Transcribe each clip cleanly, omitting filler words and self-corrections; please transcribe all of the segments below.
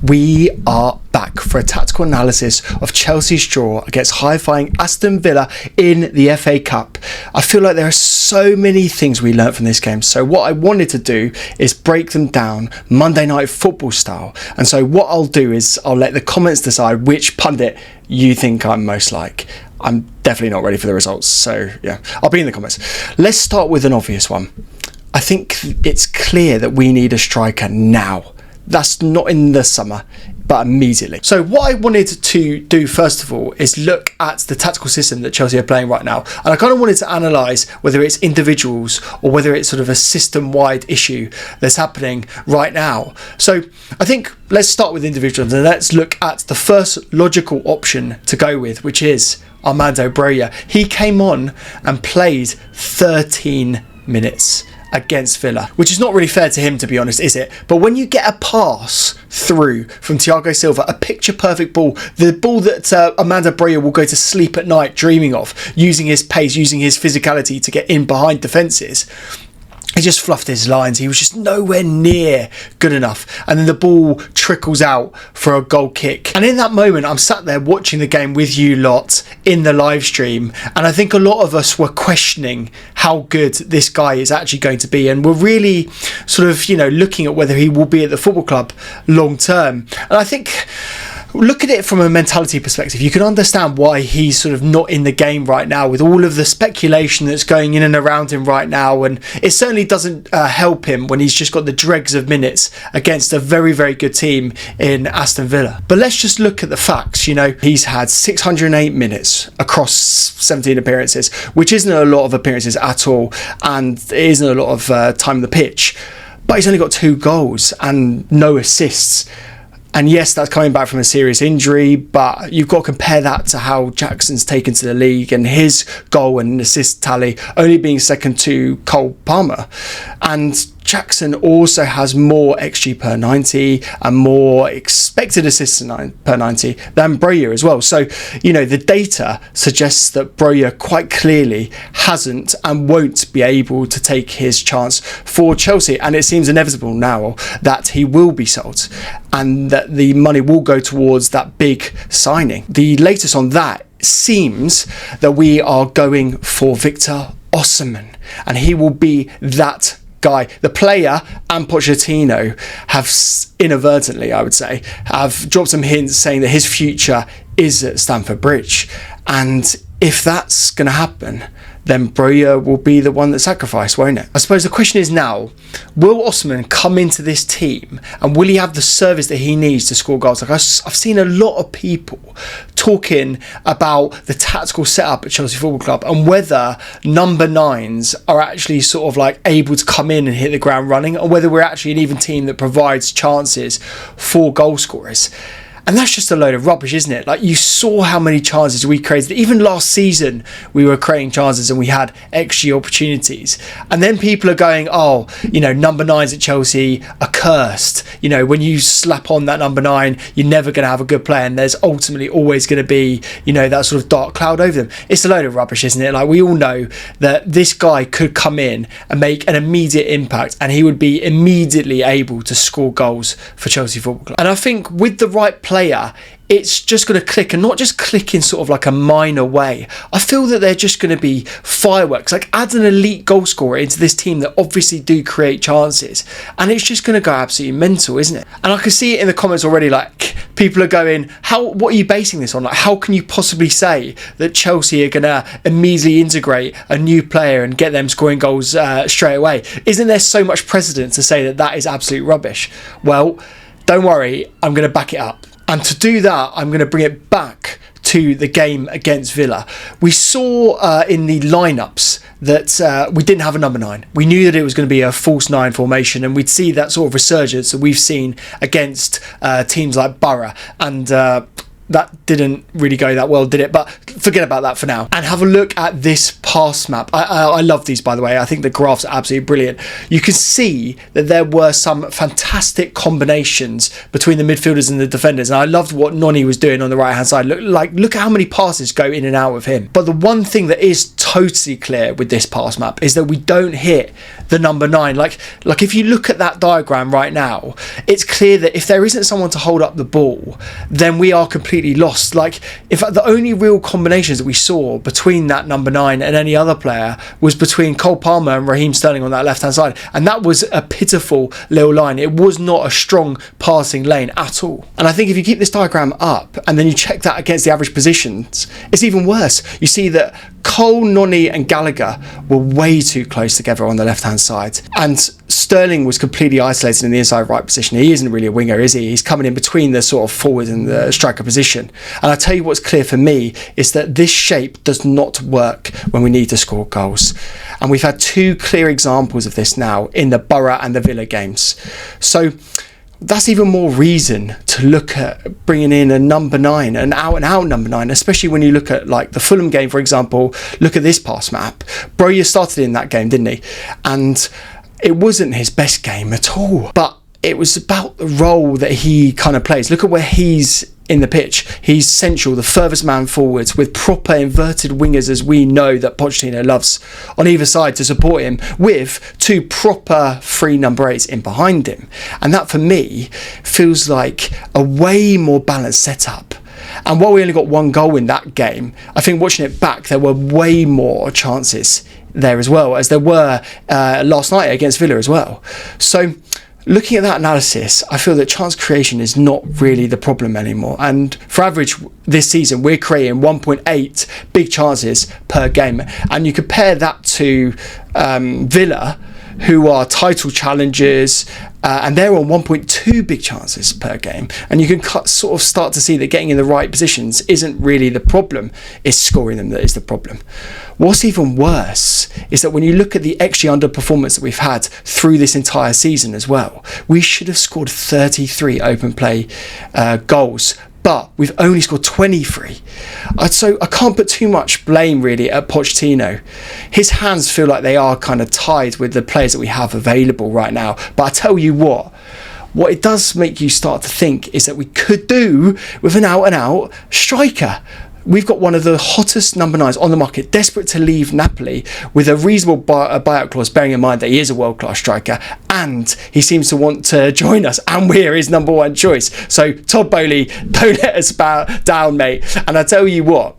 We are back for a tactical analysis of Chelsea's draw against high-flying Aston Villa in the FA Cup. I feel like there are so many things we learnt from this game, so what I wanted to do is break them down Monday Night Football style. And so what I'll do is I'll let the comments decide which pundit you think I'm most like. I'm definitely not ready for the results, so yeah, I'll be in the comments. Let's start with an obvious one. I think it's clear that we need a striker now. That's not in the summer, but immediately. So what I wanted to do first of all is look at the tactical system that Chelsea are playing right now. And I kind of wanted to analyse whether it's individuals or whether it's sort of a system-wide issue that's happening right now. So I think let's start with individuals and let's look at the first logical option to go with, which is Armando Broja. He came on and played 13 minutes against Villa, which is not really fair to him, to be honest, is it? But when you get a pass through from Thiago Silva, a picture perfect ball, the ball that Armando Broja will go to sleep at night dreaming of, using his pace, using his physicality to get in behind defences, he just fluffed his lines. He was just nowhere near good enough. And then the ball trickles out for a goal kick. And in that moment, I'm sat there watching the game with you lot in the live stream. And I think a lot of us were questioning how good this guy is actually going to be. And we're really sort of, looking at whether he will be at the football club long term. And I think, look at it from a mentality perspective. You can understand why he's sort of not in the game right now with all of the speculation that's going in and around him right now. And it certainly doesn't help him when he's just got the dregs of minutes against a very, very good team in Aston Villa. But let's just look at the facts. He's had 608 minutes across 17 appearances, which isn't a lot of appearances at all. And it isn't a lot of time on the pitch. But he's only got 2 goals and no assists. And yes, that's coming back from a serious injury, but you've got to compare that to how Jackson's taken to the league and his goal and assist tally only being second to Cole Palmer. And Jackson also has more XG per 90 and more expected assists per 90 than Broja as well. So, the data suggests that Broja quite clearly hasn't and won't be able to take his chance for Chelsea. And it seems inevitable now that he will be sold and that the money will go towards that big signing. The latest on that seems that we are going for Victor Osimhen, and he will be that guy. The player and Pochettino have inadvertently, I would say, have dropped some hints saying that his future is at Stamford Bridge. And if that's going to happen, then Broja will be the one that's sacrificed, won't it? I suppose the question is now, will Osimhen come into this team and will he have the service that he needs to score goals? I've seen a lot of people talking about the tactical setup at Chelsea Football Club and whether number 9s are actually sort of like able to come in and hit the ground running, or whether we're actually an even team that provides chances for goal scorers. And that's just a load of rubbish, isn't it? Like, you saw how many chances we created. Even last season, we were creating chances and we had XG opportunities. And then people are going, number 9s at Chelsea are cursed. When you slap on that number 9, you're never going to have a good player. And there's ultimately always going to be, that sort of dark cloud over them. It's a load of rubbish, isn't it? Like, we all know that this guy could come in and make an immediate impact and he would be immediately able to score goals for Chelsea Football Club. And I think with the right player, it's just going to click, and not just click in sort of like a minor way. I feel that they're just going to be fireworks, like add an elite goal scorer into this team that obviously do create chances, and it's just going to go absolutely mental, isn't it? And I can see it in the comments already, like people are going, what are you basing this on? Like, how can you possibly say that Chelsea are going to immediately integrate a new player and get them scoring goals straight away? Isn't there so much precedent to say that that is absolute rubbish? Well, don't worry, I'm going to back it up. And to do that, I'm going to bring it back to the game against Villa. We saw in the lineups that we didn't have a number 9. We knew that it was going to be a false 9 formation, and we'd see that sort of resurgence that we've seen against teams like Borough and that didn't really go that well, did it? But forget about that for now. And have a look at this pass map. I love these, by the way. I think the graphs are absolutely brilliant. You can see that there were some fantastic combinations between the midfielders and the defenders. And I loved what Noni was doing on the right-hand side. Look at how many passes go in and out of him. But the one thing that is totally clear with this pass map is that we don't hit the number 9. Like if you look at that diagram right now, it's clear that if there isn't someone to hold up the ball, then we are completely lost. Like, if the only real combinations that we saw between that number 9 and any other player was between Cole Palmer and Raheem Sterling on that left hand side, and that was a pitiful little line. It was not a strong passing lane at all. And I think if you keep this diagram up and then you check that against the average positions, it's even worse. You see that Cole, Noni and Gallagher were way too close together on the left hand side, and Sterling was completely isolated in the inside right position. He isn't really a winger, is he? He's coming in between the sort of forward and the striker position. And I tell you what's clear for me is that this shape does not work when we need to score goals. And we've had 2 clear examples of this now in the Borough and the Villa games. So that's even more reason to look at bringing in a number 9, an out-and-out number 9, especially when you look at like the Fulham game, for example. Look at this pass map. Broja started in that game, didn't he? And it wasn't his best game at all, but it was about the role that he kind of plays. Look at where he's in the pitch. He's central, the furthest man forwards, with proper inverted wingers, as we know that Pochettino loves, on either side to support him, with 2 proper free number 8s in behind him. And that for me feels like a way more balanced setup. And while we only got 1 goal in that game, I think watching it back, there were way more chances there as well, as there were last night against Villa as well. So looking at that analysis, I feel that chance creation is not really the problem anymore. And for average this season, we're creating 1.8 big chances per game. And you compare that to Villa, who are title challengers, and they're on 1.2 big chances per game. And you can sort of start to see that getting in the right positions isn't really the problem, it's scoring them that is the problem. What's even worse is that when you look at the XG underperformance that we've had through this entire season as well, we should have scored 33 open play goals, but we've only scored 23. So I can't put too much blame really at Pochettino. His hands feel like they are kind of tied with the players that we have available right now. But I tell you what it does make you start to think is that we could do with an out-and-out striker. We've got one of the hottest number 9s on the market, desperate to leave Napoli with a reasonable buyout clause, bearing in mind that he is a world-class striker and he seems to want to join us and we're his number 1 choice. So Todd Boehly, don't let us bow down, mate. And I tell you what,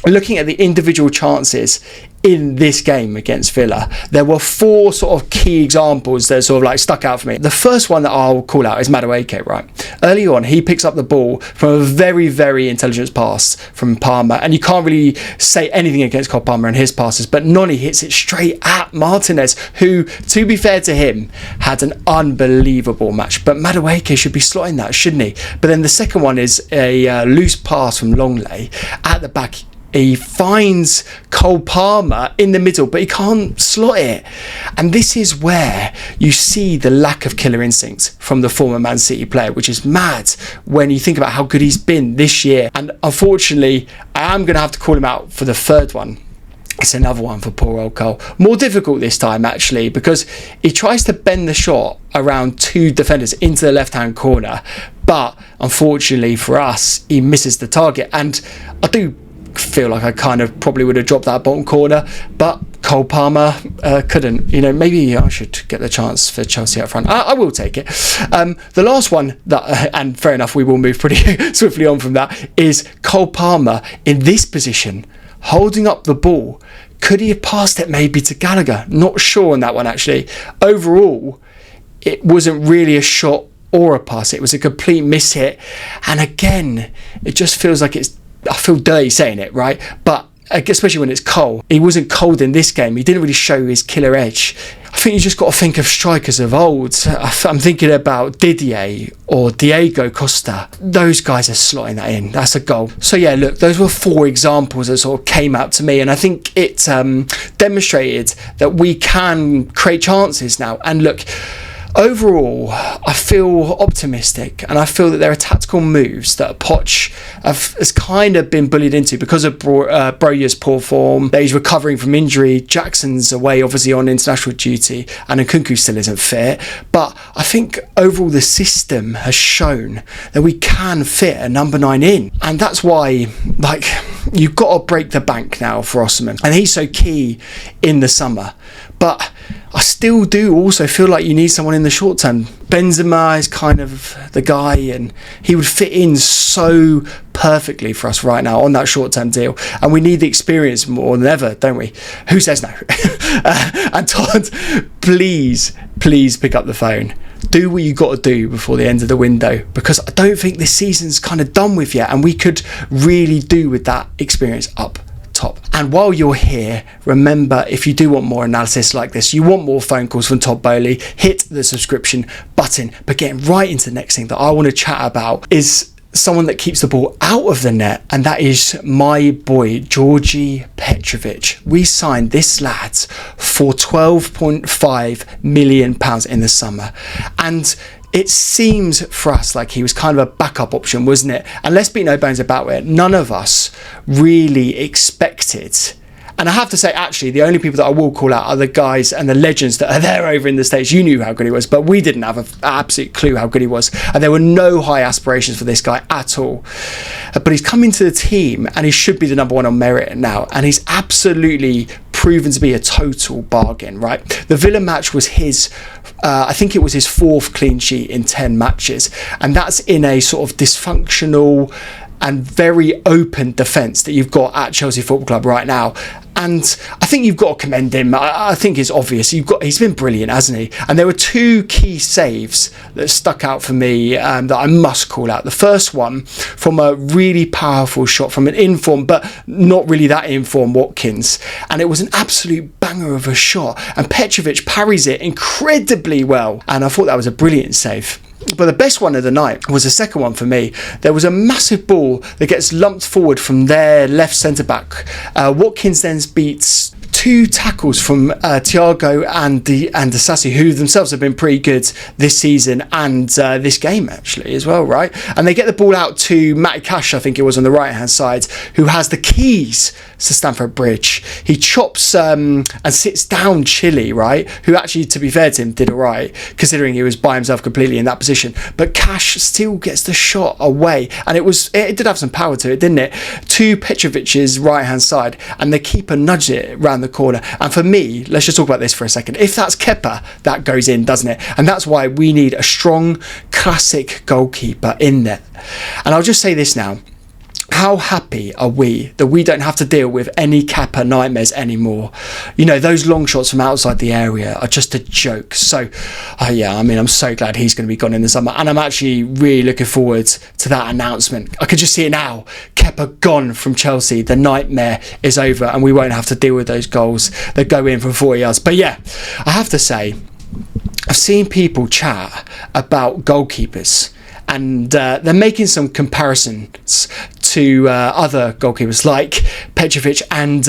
looking at the individual chances in this game against Villa, there were 4 sort of key examples that sort of like stuck out for me. The first one that I'll call out is Madueke, right? Early on, he picks up the ball from a very, very intelligent pass from Palmer, and you can't really say anything against Cole Palmer and his passes, but Noni hits it straight at Martinez, who, to be fair to him, had an unbelievable match. But Madueke should be slotting that, shouldn't he? But then the second one is a loose pass from Longley at the back. He finds Cole Palmer in the middle, but he can't slot it. And this is where you see the lack of killer instinct from the former Man City player, which is mad when you think about how good he's been this year. And unfortunately, I am going to have to call him out for the third one. It's another one for poor old Cole. More difficult this time, actually, because he tries to bend the shot around 2 defenders into the left-hand corner. But unfortunately for us, he misses the target. And I do feel like I kind of probably would have dropped that bottom corner, but Cole Palmer couldn't. You know, maybe I should get the chance for Chelsea up front. I will take it. The last one, that, and fair enough, we will move pretty swiftly on from that, is Cole Palmer in this position, holding up the ball. Could he have passed it maybe to Gallagher? Not sure on that one, actually. Overall, it wasn't really a shot or a pass. It was a complete miss hit. And again, it just feels like I feel dirty saying it, right? But especially when it's Cole. He wasn't cold in this game. He didn't really show his killer edge. I think you just got to think of strikers of old. I'm thinking about Didier or Diego Costa. Those guys are slotting that in. That's a goal. So yeah, look, those were 4 examples that sort of came out to me, and I think it demonstrated that we can create chances now. And look, overall, I feel optimistic, and I feel that there are tactical moves that Poch has kind of been bullied into because of Broja's poor form, that he's recovering from injury, Jackson's away obviously on international duty, and Nkunku still isn't fit. But I think overall the system has shown that we can fit a number 9 in, and that's why, like, you've got to break the bank now for Osimhen, and he's so key in the summer. But I still do also feel like you need someone in the short term. Benzema is kind of the guy, and he would fit in so perfectly for us right now on that short term deal. And we need the experience more than ever, don't we? Who says no? And Todd, please pick up the phone. Do what you got to do before the end of the window, because I don't think this season's kind of done with yet, and we could really do with that experience up top. And while you're here, remember, if you do want more analysis like this, you want more phone calls from Todd Bowley, hit the subscription button. But getting right into the next thing that I want to chat about is someone that keeps the ball out of the net, and that is my boy Georgi Petrovic. We signed this lad for £12.5 million in the summer, and it seems for us like he was kind of a backup option, wasn't it? And let's be no bones about it, none of us really expected. And I have to say, actually, the only people that I will call out are the guys and the legends that are there over in the States. You knew how good he was, but we didn't have an absolute clue how good he was. And there were no high aspirations for this guy at all. But he's come into the team, and he should be the number 1 on merit now. And he's absolutely proven to be a total bargain, right? The Villa match was his, I think it was his 4th clean sheet in 10 matches. And that's in a sort of dysfunctional and very open defence that you've got at Chelsea Football Club right now. And I think you've got to commend him. I think it's obvious. He's been brilliant, hasn't he? And there were 2 key saves that stuck out for me that I must call out. The first one from a really powerful shot from an in-form, but not really that in-form, Watkins. And it was an absolute banger of a shot. And Petrovic parries it incredibly well. And I thought that was a brilliant save. But the best one of the night was the second one for me. There was a massive ball that gets lumped forward from their left centre-back. Watkins then beats 2 tackles from Thiago and Disasi, who themselves have been pretty good this season and this game actually as well, right? And they get the ball out to Matty Cash, I think it was, on the right-hand side, who has the keys to Stamford Bridge. He chops and sits down Chile, right? Who actually, to be fair to him, did all right, considering he was by himself completely in that position. But Cash still gets the shot away, and it did have some power to it, didn't it? To Petrovic's right-hand side, and the keeper nudged it round the corner. And for me, let's just talk about this for a second. If that's Kepa, that goes in, doesn't it? And that's why we need a strong, classic goalkeeper in there. And I'll just say this now. How happy are we that we don't have to deal with any Kepa nightmares anymore? You know, those long shots from outside the area are just a joke. So, yeah, I mean, I'm so glad he's going to be gone in the summer. And I'm actually really looking forward to that announcement. I could just see it now. Kepa gone from Chelsea. The nightmare is over, and we won't have to deal with those goals that go in from 40 yards. But yeah, I have to say, I've seen people chat about goalkeepers, and they're making some comparisons to other goalkeepers like Petrovic and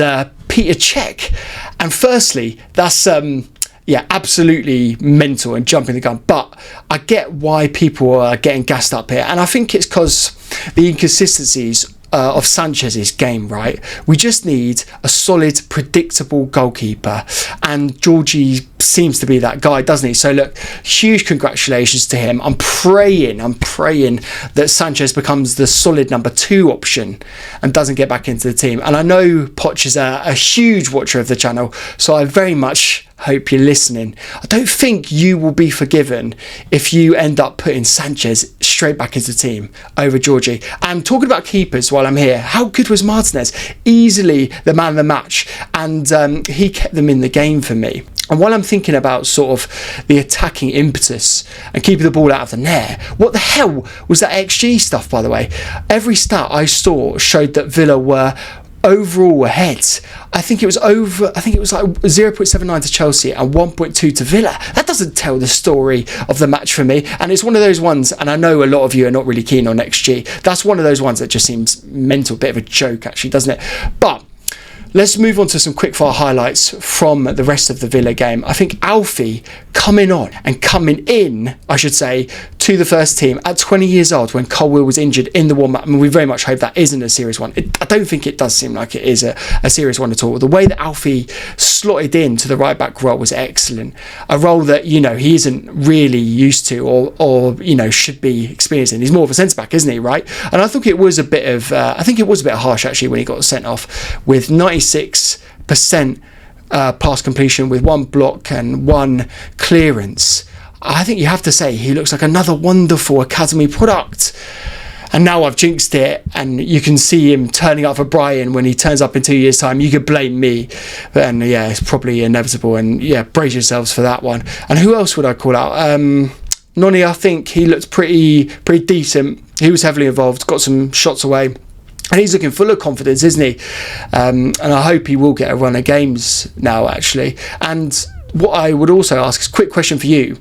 Peter Cech. And firstly, that's absolutely mental and jumping the gun. But I get why people are getting gassed up here, and I think it's because the inconsistencies of Sanchez's game, right? We just need a solid, predictable goalkeeper, and Georgie seems to be that guy, doesn't he? So look, huge congratulations to him. I'm praying that Sanchez becomes the solid number 2 option and doesn't get back into the team. And I know Poch is a huge watcher of the channel, so I very much hope you're listening. I don't think you will be forgiven if you end up putting Sanchez straight back into the team over Georgie. And talking about keepers while I'm here, how good was Martinez? Easily the man of the match, and he kept them in the game for me. And while I'm thinking about sort of the attacking impetus and keeping the ball out of the net, what the hell was that XG stuff, by the way? Every stat I saw showed that Villa were overall ahead. I think it was like 0.79 to Chelsea and 1.2 to Villa. That doesn't tell the story of the match for me. And it's one of those ones, and I know a lot of you are not really keen on XG. That's one of those ones that just seems mental, bit of a joke actually, doesn't it? But let's move on to some quickfire highlights from the rest of the Villa game. I think Alfie coming in, I should say, to the first team at 20 years old when Colwill was injured in the warm-up. I mean, we very much hope that isn't a serious one. I don't think it does seem like it is a serious one at all. The way that Alfie slotted into the right-back role was excellent. A role that, you know, he isn't really used to or you know, should be experiencing. He's more of a centre-back, isn't he, right? And I think it was a bit harsh, actually, when he got sent off with 96% pass completion with 1 block and 1 clearance. I think you have to say he looks like another wonderful academy product. And now I've jinxed it, and you can see him turning up for Brian when he turns up in 2 years' time. You could blame me, and yeah, it's probably inevitable. And yeah, brace yourselves for that one. And who else would I call out? Noni, I think he looked pretty decent. He was heavily involved, got some shots away. And he's looking full of confidence, isn't he? And I hope he will get a run of games now, actually. And what I would also ask is a quick question for you.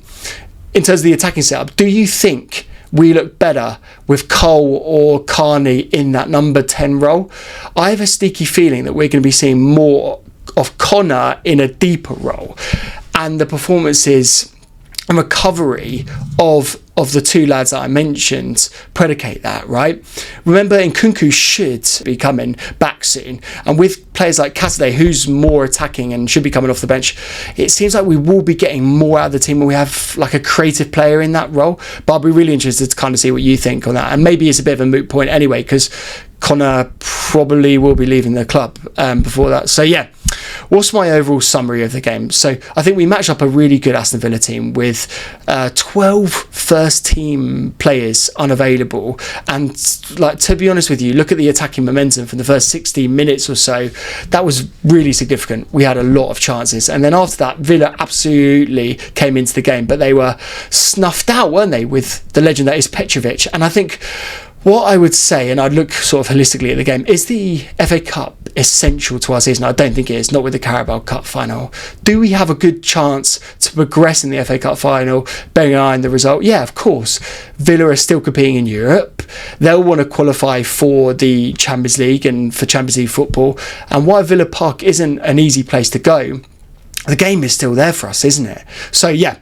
In terms of the attacking setup, do you think we look better with Cole or Carney in that number 10 role? I have a sneaky feeling that we're going to be seeing more of Connor in a deeper role. And the performances and recovery of the two lads that I mentioned predicate that, right? Remember, Nkunku should be coming back soon, and with players like Cassidy, who's more attacking and should be coming off the bench, it seems like we will be getting more out of the team when we have like a creative player in that role. But I'll be really interested to kind of see what you think on that, and maybe it's a bit of a moot point anyway, because Connor probably will be leaving the club before that. So yeah, what's my overall summary of the game? So I think we matched up a really good Aston Villa team with 12 first team players unavailable, and like, to be honest with you, look at the attacking momentum from the first 16 minutes or so. That was really significant. We had a lot of chances, and then after that Villa absolutely came into the game, but they were snuffed out, weren't they, with the legend that is Petrovic. And I think what I would say, and I'd look sort of holistically at the game, is the FA Cup essential to our season? I don't think it is, not with the Carabao Cup final. Do we have a good chance to progress in the FA Cup final, bearing in mind the result? Yeah, of course. Villa are still competing in Europe. They'll want to qualify for the Champions League and for Champions League football. And while Villa Park isn't an easy place to go, the game is still there for us, isn't it? So yeah,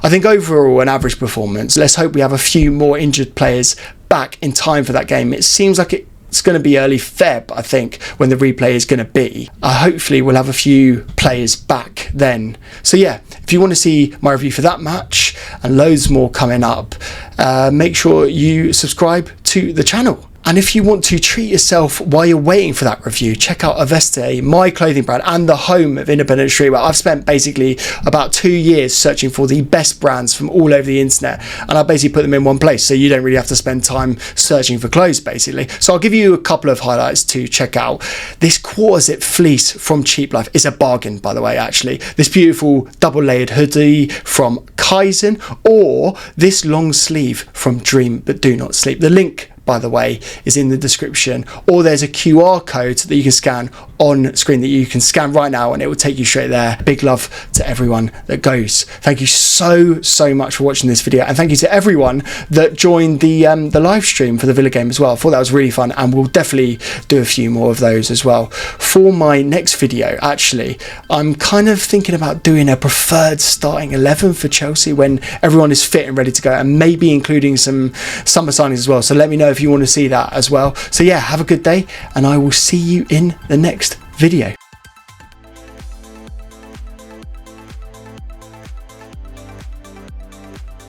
I think overall an average performance. Let's hope we have a few more injured players back in time for that game. It seems like it's going to be early Feb, I think, when the replay is going to be. Hopefully we'll have a few players back then. So yeah, if you want to see my review for that match and loads more coming up, make sure you subscribe to the channel. And if you want to treat yourself while you're waiting for that review, check out Aveste, my clothing brand and the home of independent streetwear. I've spent basically about 2 years searching for the best brands from all over the internet, and I basically put them in one place, so you don't really have to spend time searching for clothes, basically. So I'll give you a couple of highlights to check out. This quarter zip fleece from Cheap Life is a bargain, by the way, actually. This beautiful double layered hoodie from Kaizen, or this long sleeve from Dream But Do Not Sleep. The link, by the way, is in the description, or there's a QR code that you can scan on screen that you can scan right now, and it will take you straight there. Big love to everyone that goes. Thank you so much for watching this video, and thank you to everyone that joined the live stream for the Villa game as well. I thought that was really fun, and we'll definitely do a few more of those as well. For my next video, actually, I'm kind of thinking about doing a preferred starting 11 for Chelsea when everyone is fit and ready to go, and maybe including some summer signings as well. So let me know if you want to see that as well. So yeah, have a good day, and I will see you in the next video.